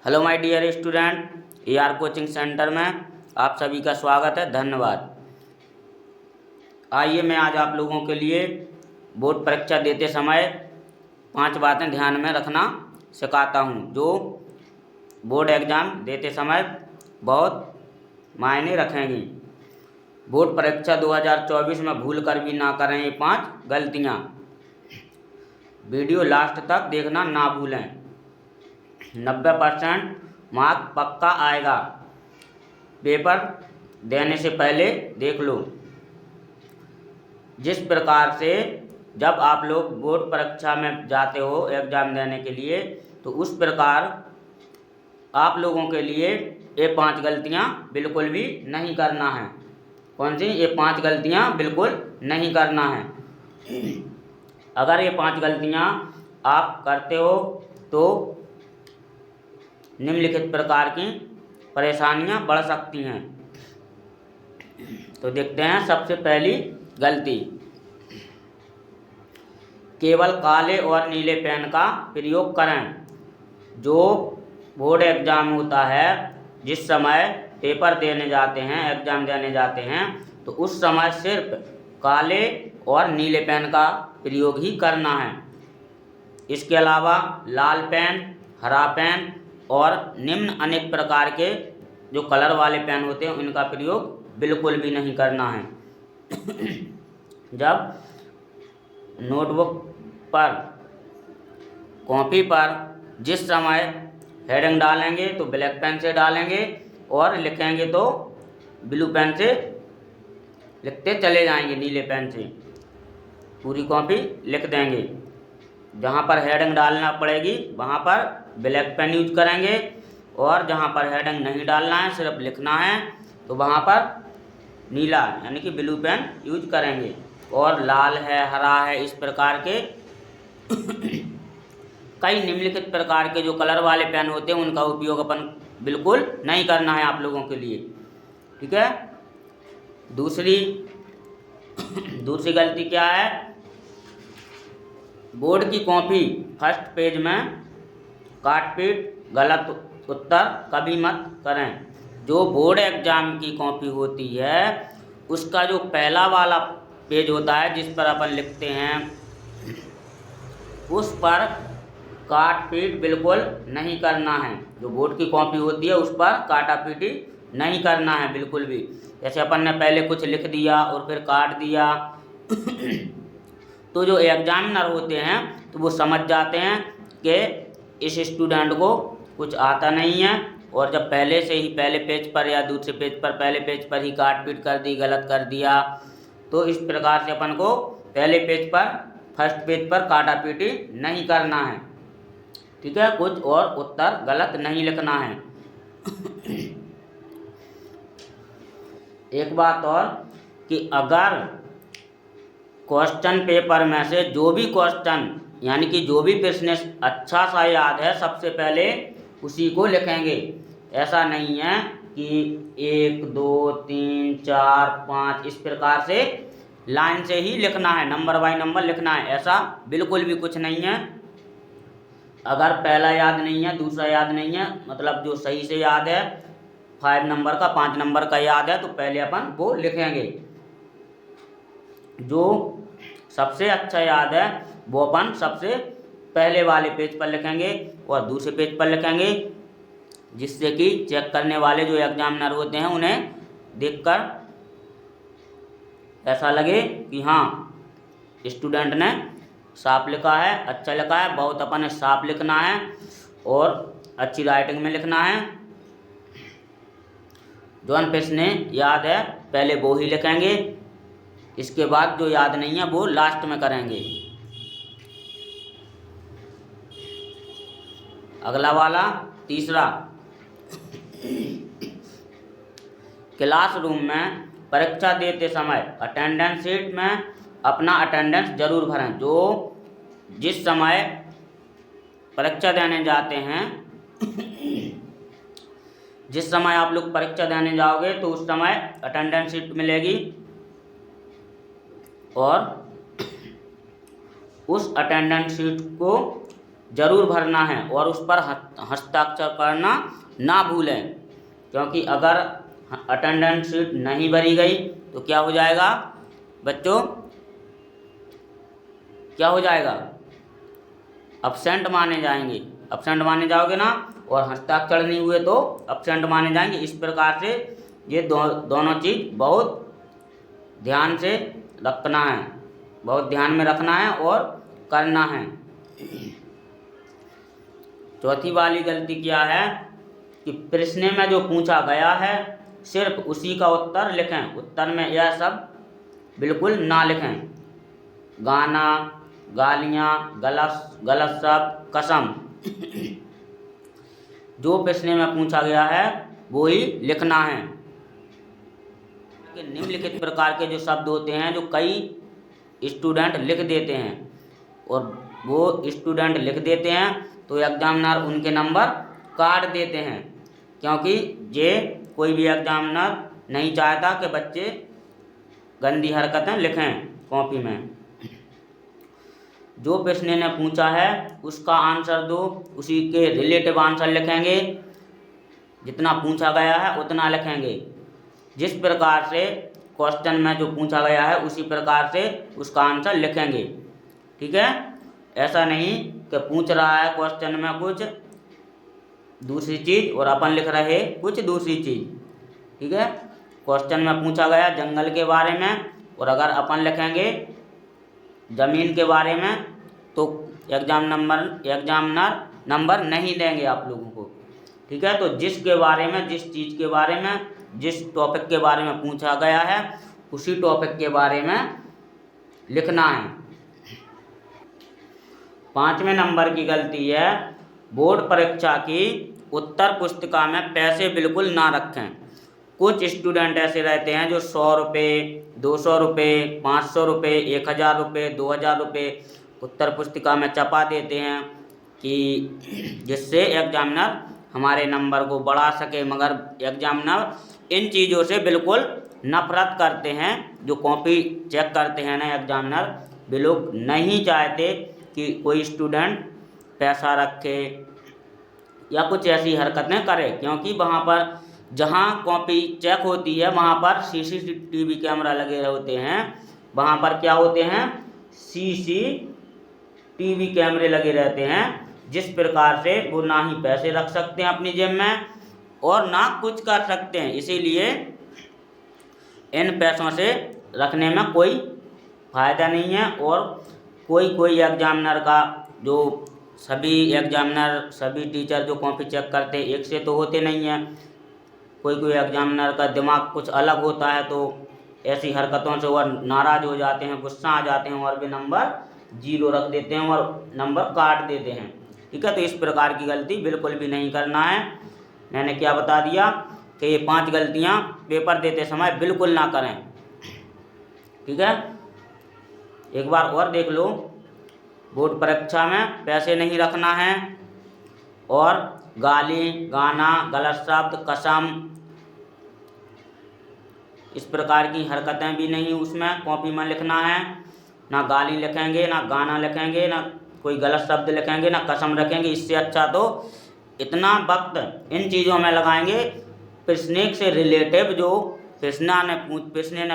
Hello my dear student, AR coaching centre में आप सभी का स्वागत है। धन्यवाद। आइए मैं आज आप लोगों के लिए बोर्ड परीक्षा देते समय 5 बातें ध्यान में रखना सिखाता हूं, जो बोर्ड एग्ज़ाम देते समय बहुत मायने रखेंगी। बोर्ड परीक्षा 2024 में भूल कर भी ना करें ये 5 गलतियां। वीडियो लास्ट तक देखना ना भूलें। 90% मार्क पक्का आएगा। पेपर देने से पहले देख लो। जिस प्रकार से जब आप लोग बोर्ड परीक्षा में जाते हो एग्ज़ाम देने के लिए, तो उस प्रकार आप लोगों के लिए ये 5 गलतियां बिल्कुल भी नहीं करना है। कौन सी? ये 5 गलतियां बिल्कुल नहीं करना है। अगर ये 5 गलतियां आप करते हो तो निम्नलिखित प्रकार की परेशानियां बढ़ सकती हैं। तो देखते हैं सबसे पहली गलती। केवल काले और नीले पेन का प्रयोग करें। जो बोर्ड एग्ज़ाम होता है, जिस समय पेपर देने जाते हैं, एग्ज़ाम देने जाते हैं, तो उस समय सिर्फ काले और नीले पेन का प्रयोग ही करना है। इसके अलावा लाल पेन, हरा पेन और निम्न अनेक प्रकार के जो कलर वाले पेन होते हैं उनका प्रयोग बिल्कुल भी नहीं करना है। जब नोटबुक पर, कॉपी पर जिस समय हेडिंग डालेंगे तो ब्लैक पेन से डालेंगे और लिखेंगे तो ब्लू पेन से लिखते चले जाएंगे, नीले पेन से पूरी कॉपी लिख देंगे। जहाँ पर हेडिंग डालना पड़ेगी वहाँ पर ब्लैक पेन यूज करेंगे, और जहाँ पर हेडिंग नहीं डालना है, सिर्फ लिखना है, तो वहाँ पर नीला यानी कि ब्लू पेन यूज करेंगे। और लाल है, हरा है, इस प्रकार के कई निम्नलिखित प्रकार के जो कलर वाले पेन होते हैं उनका उपयोग अपन बिल्कुल नहीं करना है आप लोगों के लिए। ठीक है। दूसरी गलती क्या है? बोर्ड की कॉपी फर्स्ट पेज में काट पीट गलत उत्तर कभी मत करें। जो बोर्ड एग्ज़ाम की कॉपी होती है उसका जो पहला वाला पेज होता है जिस पर अपन लिखते हैं, उस पर काट पीट बिल्कुल नहीं करना है। जो बोर्ड की कॉपी होती है उस पर काटा पीटी नहीं करना है बिल्कुल भी। जैसे अपन ने पहले कुछ लिख दिया और फिर काट दिया तो जो एग्जामिनर होते हैं तो वो समझ जाते हैं कि इस स्टूडेंट को कुछ आता नहीं है, और जब पहले से ही पहले पेज पर या दूसरे पेज पर पहले पेज पर ही काट पीट कर दी, गलत कर दिया, तो इस प्रकार से अपन को पहले पेज पर, फर्स्ट पेज पर काटा पीटी नहीं करना है। ठीक है। कुछ और उत्तर गलत नहीं लिखना है। एक बात और कि अगर क्वेश्चन पेपर में से जो भी क्वेश्चन यानी कि जो भी प्रश्न अच्छा सा याद है सबसे पहले उसी को लिखेंगे। ऐसा नहीं है कि 1 2 3 4 5 इस प्रकार से लाइन से ही लिखना है, नंबर बाय नंबर लिखना है, ऐसा बिल्कुल भी कुछ नहीं है। अगर पहला याद नहीं है, दूसरा याद नहीं है, मतलब जो सही से याद है 5 नंबर का, 5 नंबर का याद है, तो पहले अपन वो लिखेंगे। जो सबसे अच्छा याद है वो अपन सबसे पहले वाले पेज पर लिखेंगे और दूसरे पेज पर लिखेंगे, जिससे कि चेक करने वाले जो एग्जामिनर होते हैं उन्हें देखकर ऐसा लगे कि हाँ स्टूडेंट ने साफ लिखा है, अच्छा लिखा है। बहुत अपन ने साफ लिखना है और अच्छी राइटिंग में लिखना है। जो प्रश्न याद है पहले वो ही लिखेंगे, इसके बाद जो याद नहीं है वो लास्ट में करेंगे। अगला वाला तीसरा, क्लासरूम में परीक्षा देते समय अटेंडेंस शीट में अपना अटेंडेंस जरूर भरें। जो जिस समय परीक्षा देने जाते हैं, जिस समय आप लोग परीक्षा देने जाओगे तो उस समय अटेंडेंस शीट मिलेगी, और उस अटेंडेंस शीट को जरूर भरना है और उस पर हस्ताक्षर करना ना भूलें, क्योंकि अगर अटेंडेंस शीट नहीं भरी गई तो क्या हो जाएगा बच्चों, क्या हो जाएगा, अब्सेंट माने जाएंगे। अब्सेंट माने जाओगे ना, और हस्ताक्षर नहीं हुए तो अब्सेंट माने जाएंगे। इस प्रकार से ये दोनों चीज़ बहुत ध्यान से रखना है, बहुत ध्यान में रखना है और करना है। चौथी वाली गलती क्या है कि प्रश्न में जो पूछा गया है सिर्फ उसी का उत्तर लिखें। उत्तर में यह सब बिल्कुल ना लिखें। गाना, गालियाँ, गलत शब्द, कसम जो प्रश्न में पूछा गया है वो ही लिखना है। निम्नलिखित प्रकार के जो शब्द होते हैं जो कई स्टूडेंट लिख देते हैं, और वो स्टूडेंट लिख देते हैं तो एग्जामिनर उनके नंबर काट देते हैं, क्योंकि ये कोई भी एग्जामिनर नहीं चाहता कि बच्चे गंदी हरकतें लिखें कॉपी में। जो प्रश्न ने पूछा है उसका आंसर दो, उसी के रिलेटिव आंसर लिखेंगे। जितना पूछा गया है उतना लिखेंगे। जिस प्रकार से क्वेश्चन में जो पूछा गया है उसी प्रकार से उसका आंसर लिखेंगे। ठीक है, ऐसा नहीं कि पूछ रहा है क्वेश्चन में कुछ दूसरी चीज़ और अपन लिख रहे कुछ दूसरी चीज़। ठीक है, क्वेश्चन में पूछा गया जंगल के बारे में, और अगर अपन लिखेंगे ज़मीन के बारे में तो एग्जामिनर नंबर नहीं देंगे आप लोगों को। ठीक है, तो जिसके बारे में, जिस चीज़ के बारे में, जिस टॉपिक के बारे में पूछा गया है उसी टॉपिक के बारे में लिखना है। 5वें नंबर की गलती है बोर्ड परीक्षा की उत्तर पुस्तिका में पैसे बिल्कुल ना रखें। कुछ स्टूडेंट ऐसे रहते हैं जो 100 रुपये, 200 रुपये, 500 रुपये, 1000 रुपये, 2000 रुपये उत्तर पुस्तिका में छपा देते हैं कि जिससे एग्जामिनर हमारे नंबर को बढ़ा सके। मगर एग्जामिनर इन चीज़ों से बिल्कुल नफरत करते हैं। जो कॉपी चेक करते हैं ना एग्जामिनर, वे लोग नहीं चाहते कि कोई स्टूडेंट पैसा रखे या कुछ ऐसी हरकतें करे, क्योंकि वहाँ पर जहाँ कॉपी चेक होती है वहाँ पर सीसीटीवी कैमरा लगे होते हैं। वहाँ पर क्या होते हैं, सीसीटीवी कैमरे लगे रहते हैं, जिस प्रकार से वो ना ही पैसे रख सकते हैं अपनी जेब में और ना कुछ कर सकते हैं। इसीलिए इन पैसों से रखने में कोई फ़ायदा नहीं है। और कोई एग्जामिनर का, जो सभी टीचर जो कॉपी चेक करते हैं एक से तो होते नहीं हैं। कोई एग्जामिनर का दिमाग कुछ अलग होता है, तो ऐसी हरकतों से वह नाराज़ हो जाते हैं, गुस्सा आ जाते हैं और वे नंबर 0 रख देते हैं और नंबर काट देते हैं। ठीक है, तो इस प्रकार की गलती बिल्कुल भी नहीं करना है। मैंने क्या बता दिया कि ये 5 गलतियाँ पेपर देते समय बिल्कुल ना करें। ठीक है, एक बार और देख लो। बोर्ड परीक्षा में पैसे नहीं रखना है, और गाली, गाना, गलत शब्द, कसम, इस प्रकार की हरकतें भी नहीं उसमें कॉपी में लिखना है। ना गाली लिखेंगे, ना गाना लिखेंगे, ना कोई गलत शब्द लिखेंगे, ना कसम रखेंगे। इससे अच्छा तो इतना वक्त इन चीज़ों में लगाएंगे प्रश्न से रिलेटिव, जो प्रश्न ने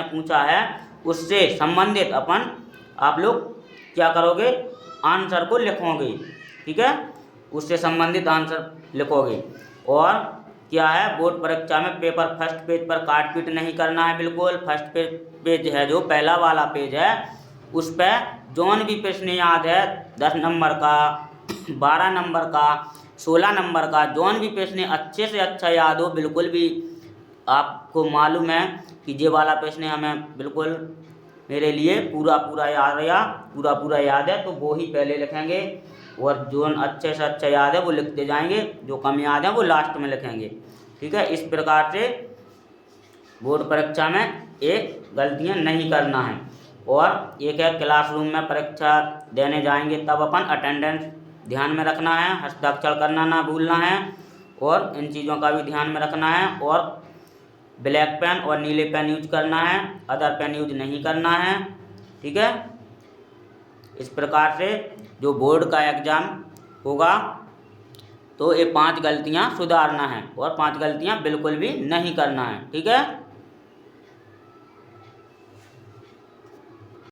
पूछा है उससे संबंधित आप लोग क्या करोगे, आंसर को लिखोगे। ठीक है, उससे संबंधित आंसर लिखोगे। और क्या है, बोर्ड परीक्षा में पेपर फर्स्ट पेज पर काट पीट नहीं करना है बिल्कुल। फर्स्ट पेज है जो पहला वाला पेज है, उस पर जौन भी प्रश्न याद है 10 नंबर का, 12 नंबर का, 16 नंबर का, जौन भी प्रश्न अच्छे से अच्छा याद हो, बिल्कुल भी आपको मालूम है कि ये वाला प्रश्न हमें बिल्कुल मेरे लिए पूरा याद है, तो वो ही पहले लिखेंगे। और जो अच्छे से अच्छा याद है वो लिखते जाएंगे, जो कम याद है वो लास्ट में लिखेंगे। ठीक है, इस प्रकार से बोर्ड परीक्षा में एक गलतियां नहीं करना है। और एक है क्लासरूम में परीक्षा देने जाएंगे तब अपन अटेंडेंस ध्यान में रखना है, हस्ताक्षर करना ना भूलना है, और इन चीज़ों का भी ध्यान में रखना है। और ब्लैक पेन और नीले पेन यूज करना है, अदर पेन यूज नहीं करना है। ठीक है, इस प्रकार से जो बोर्ड का एग्ज़ाम होगा। तो ये 5 गलतियाँ सुधारना है और 5 गलतियाँ बिल्कुल भी नहीं करना है, ठीक है।